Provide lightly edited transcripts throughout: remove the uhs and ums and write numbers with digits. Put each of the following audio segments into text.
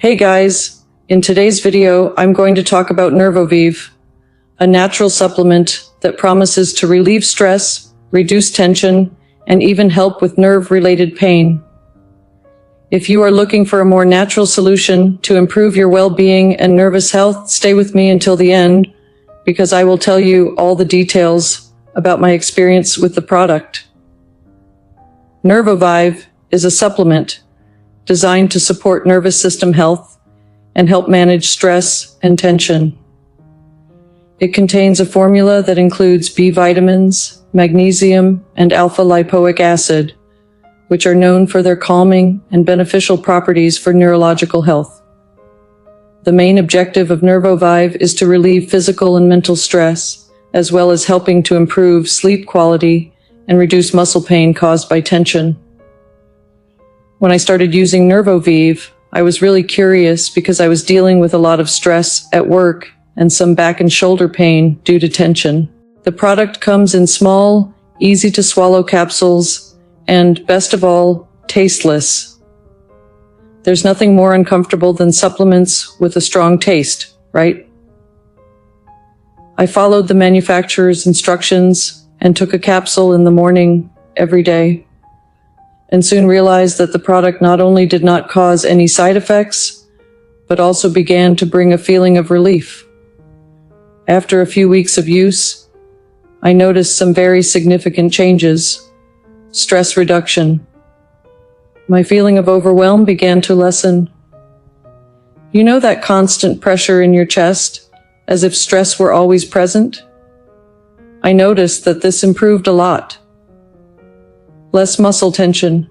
Hey guys, in today's video, I'm going to talk about Nervovive, a natural supplement that promises to relieve stress, reduce tension, and even help with nerve-related pain. If you are looking for a more natural solution to improve your well-being and nervous health, stay with me until the end, because I will tell you all the details about my experience with the product. Nervovive is a supplement designed to support nervous system health and help manage stress and tension. It contains a formula that includes B vitamins, magnesium, and alpha-lipoic acid, which are known for their calming and beneficial properties for neurological health. The main objective of Nervovive is to relieve physical and mental stress, as well as helping to improve sleep quality and reduce muscle pain caused by tension. When I started using Nervovive, I was really curious because I was dealing with a lot of stress at work and some back and shoulder pain due to tension. The product comes in small, easy-to-swallow capsules and, best of all, tasteless. There's nothing more uncomfortable than supplements with a strong taste, right? I followed the manufacturer's instructions and took a capsule in the morning every day, and soon realized that the product not only did not cause any side effects, but also began to bring a feeling of relief. After a few weeks of use, I noticed some very significant changes. Stress reduction. My feeling of overwhelm began to lessen. You know that constant pressure in your chest, as if stress were always present? I noticed that this improved a lot. Less muscle tension.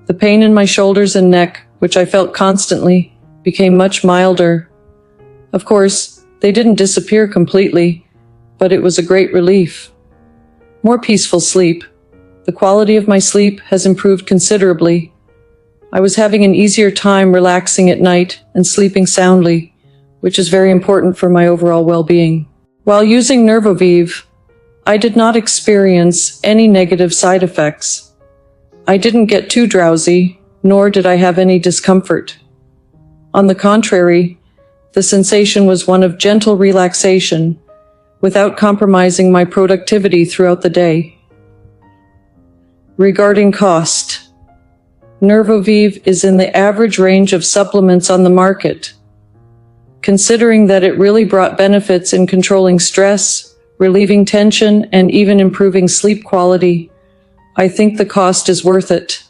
The pain in my shoulders and neck, which I felt constantly, became much milder. Of course, they didn't disappear completely, but it was a great relief. More peaceful sleep. The quality of my sleep has improved considerably. I was having an easier time relaxing at night and sleeping soundly, which is very important for my overall well-being. While using Nervovive, I did not experience any negative side effects. I didn't get too drowsy, nor did I have any discomfort. On the contrary, the sensation was one of gentle relaxation, without compromising my productivity throughout the day. Regarding cost, Nervovive is in the average range of supplements on the market. Considering that it really brought benefits in controlling stress, relieving tension, and even improving sleep quality, I think the cost is worth it.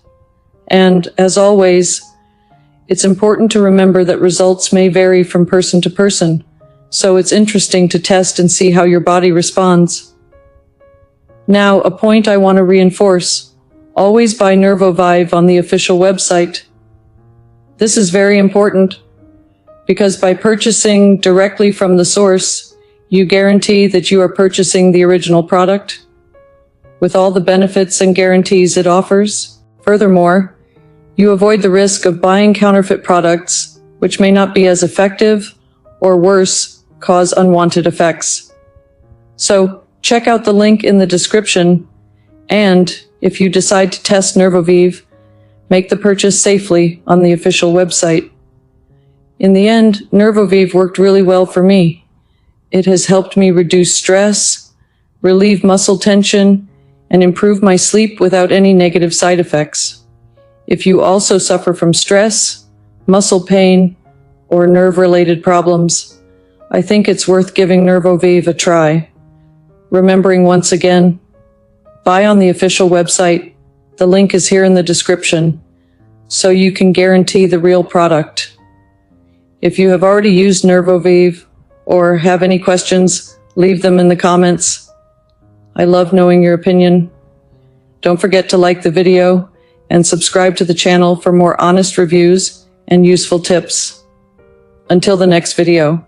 And, as always, it's important to remember that results may vary from person to person, so it's interesting to test and see how your body responds. Now, a point I want to reinforce. Always buy Nervovive on the official website. This is very important, because by purchasing directly from the source, you guarantee that you are purchasing the original product, with all the benefits and guarantees it offers. Furthermore, you avoid the risk of buying counterfeit products, which may not be as effective, or worse, cause unwanted effects. So, check out the link in the description, and if you decide to test Nervovive, make the purchase safely on the official website. In the end, Nervovive worked really well for me. It has helped me reduce stress, relieve muscle tension, and improve my sleep without any negative side effects. If you also suffer from stress, muscle pain, or nerve-related problems, I think it's worth giving Nervovive a try. Remembering once again, buy on the official website. The link is here in the description, so you can guarantee the real product. If you have already used Nervovive or have any questions, leave them in the comments. I love knowing your opinion. Don't forget to like the video and subscribe to the channel for more honest reviews and useful tips. Until the next video.